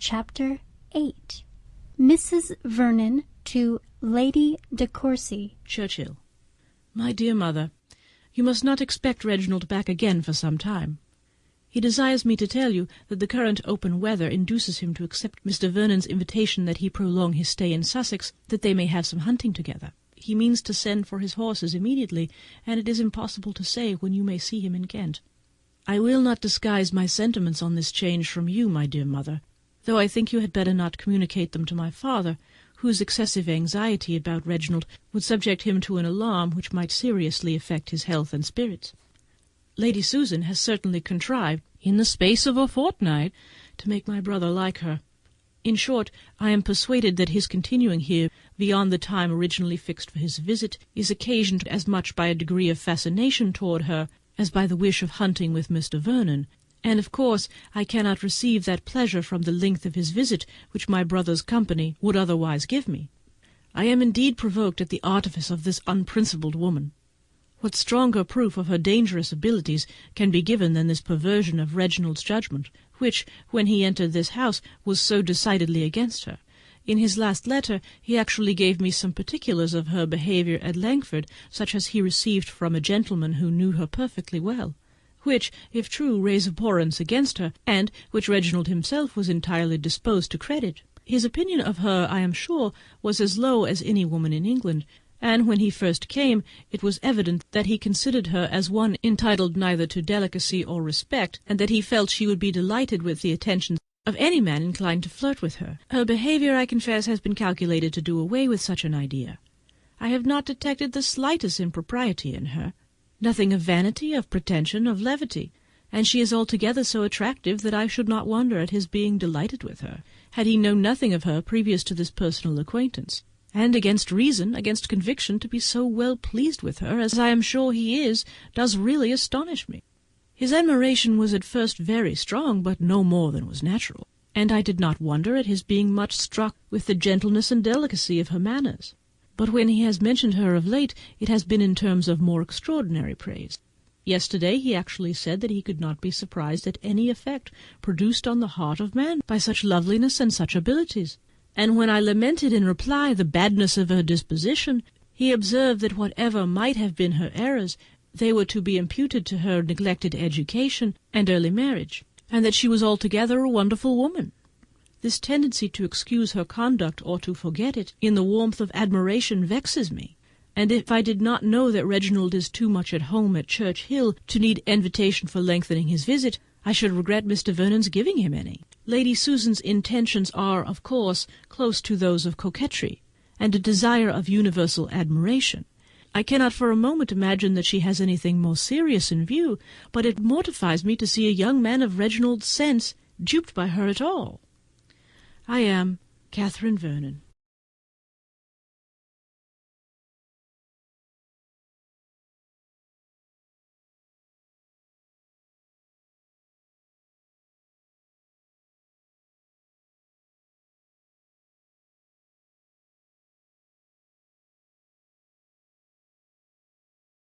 Chapter 8. Mrs. Vernon to Lady de Courcy. Churchill. My dear Mother, you must not expect Reginald back again for some time. He desires me to tell you that the current open weather induces him to accept Mr. Vernon's invitation that he prolong his stay in Sussex, that they may have some hunting together. He means to send for his horses immediately, and it is impossible to say when you may see him in Kent. I will not disguise my sentiments on this change from you, my dear Mother, though I think you had better not communicate them to my father, whose excessive anxiety about Reginald would subject him to an alarm which might seriously affect his health and spirits. Lady Susan has certainly contrived, in the space of a fortnight, to make my brother like her. In short, I am persuaded that his continuing here beyond the time originally fixed for his visit is occasioned as much by a degree of fascination toward her as by the wish of hunting with Mr. Vernon, and of course I cannot receive that pleasure from the length of his visit which my brother's company would otherwise give me. I am indeed provoked at the artifice of this unprincipled woman. What stronger proof of her dangerous abilities can be given than this perversion of Reginald's judgment, which, when he entered this house, was so decidedly against her? In his last letter he actually gave me some particulars of her behaviour at Langford, such as he received from a gentleman who knew her perfectly well, which, if true, raise abhorrence against her, and which Reginald himself was entirely disposed to credit. His opinion of her, I am sure, was as low as any woman in England, and when he first came it was evident that he considered her as one entitled neither to delicacy or respect, and that he felt she would be delighted with the attentions of any man inclined to flirt with her. Her behaviour, I confess, has been calculated to do away with such an idea. I have not detected the slightest impropriety in her, nothing of vanity, of pretension, of levity, and she is altogether so attractive that I should not wonder at his being delighted with her, had he known nothing of her previous to this personal acquaintance. And against reason, against conviction, to be so well pleased with her, as I am sure he is, does really astonish me. His admiration was at first very strong, but no more than was natural, and I did not wonder at his being much struck with the gentleness and delicacy of her manners. But when he has mentioned her of late, it has been in terms of more extraordinary praise. Yesterday he actually said that he could not be surprised at any effect produced on the heart of man by such loveliness and such abilities. And when I lamented in reply the badness of her disposition, he observed that whatever might have been her errors, they were to be imputed to her neglected education and early marriage, and that she was altogether a wonderful woman. This tendency to excuse her conduct or to forget it in the warmth of admiration vexes me, and if I did not know that Reginald is too much at home at Church Hill to need invitation for lengthening his visit, I should regret Mr. Vernon's giving him any. Lady Susan's intentions are, of course, close to those of coquetry, and a desire of universal admiration. I cannot for a moment imagine that she has anything more serious in view, but it mortifies me to see a young man of Reginald's sense duped by her at all. I am, Catherine Vernon.